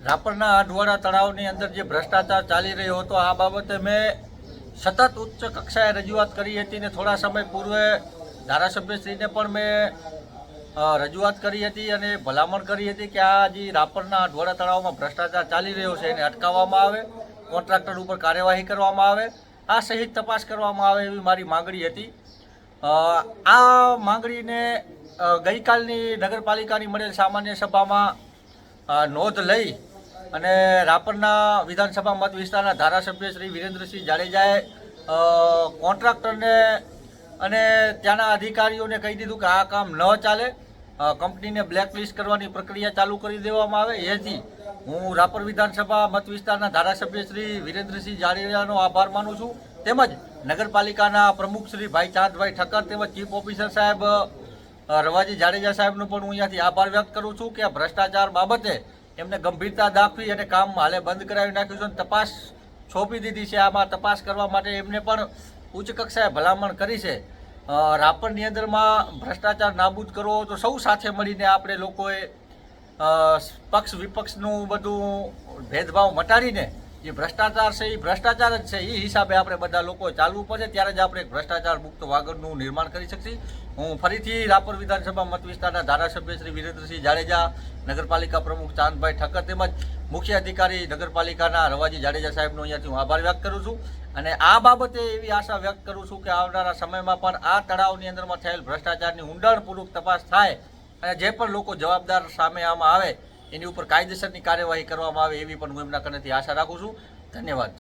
રાપરના આઢવાડા તળાવની અંદર જે ભ્રષ્ટાચાર ચાલી રહ્યો હતો આ બાબતે મેં સતત ઉચ્ચ કક્ષાએ રજૂઆત કરી હતી ને થોડા સમય પૂર્વે ધારાસભ્યશ્રીને પણ મેં રજૂઆત કરી હતી અને ભલામણ કરી હતી કે આ જે રાપરના આઢવાડા તળાવમાં ભ્રષ્ટાચાર ચાલી રહ્યો છે એને અટકાવવામાં આવે, કોન્ટ્રાક્ટર ઉપર કાર્યવાહી કરવામાં આવે, આ સહિત તપાસ કરવામાં આવે એવી મારી માંગણી હતી। આ માંગણીને ગઈકાલની નગરપાલિકાની મળેલ સામાન્ય સભામાં નોંધ લઈ અને રાપરના વિધાનસભા મત વિસ્તારના ધારાસભ્ય શ્રી વિરેન્દ્રસિંહ જાડેજાએ કોન્ટ્રાક્ટરને અને ત્યાંના અધિકારીઓને કહી દીધું કે આ કામ ન ચાલે, કંપનીને બ્લેકલિસ્ટ કરવાની પ્રક્રિયા ચાલુ કરી દેવામાં આવે। એથી હું રાપર વિધાનસભા મત વિસ્તારના ધારાસભ્ય શ્રી વિરેન્દ્રસિંહ જાડેજાનો આભાર માનું છું, તેમજ નગરપાલિકાના પ્રમુખ શ્રી ભાઈ ચાંદભાઈ ઠક્કર તેમજ ચીફ ઓફિસર સાહેબ રવાજી જાડેજા સાહેબનો પણ હું અહીંયાથી આભાર વ્યક્ત કરું છું કે આ ભ્રષ્ટાચાર બાબતે એમને ગંભીરતા દાખવી અને કામ હાલે બંધ કરાવી નાખ્યું છે અને તપાસ સોંપી દીધી છે। આમાં તપાસ કરવા માટે એમને પણ ઉચ્ચ કક્ષાએ ભલામણ કરી છે। રાપરની અંદરમાં ભ્રષ્ટાચાર નાબૂદ કરવો તો સૌ સાથે મળીને આપણે લોકોએ પક્ષ વિપક્ષનું બધું ભેદભાવ મટાડીને જે ભ્રષ્ટાચાર છે એ ભ્રષ્ટાચાર જ છે એ હિસાબે આપણે બધા લોકો ચાલવું પડે, ત્યારે જ આપણે એક ભ્રષ્ટાચાર મુક્ત વાગડનું નિર્માણ કરી શકીએ। હું ફરીથી રાપર વિધાનસભા મત વિસ્તારના ધારાસભ્ય શ્રી વિરેન્દ્રસિંહ જાડેજા, નગરપાલિકા પ્રમુખ ચાંદભાઈ ઠક્કર તેમજ મુખ્ય અધિકારી નગરપાલિકાના રવાજી જાડેજા સાહેબનો અહીંયાથી હું આભાર વ્યક્ત કરું છું અને આ બાબતે એવી આશા વ્યક્ત કરું છું કે આવનારા સમયમાં પણ આ તળાવની અંદરમાં થયેલ ભ્રષ્ટાચારની ઊંડાણપૂર્વક તપાસ થાય અને જે પણ લોકો જવાબદાર સામે આમાં આવે એની ઉપર કાયદેસરની કાર્યવાહી કરવામાં આવે એવી પણ હું એમના કનેથી આશા રાખું છું। ધન્યવાદ।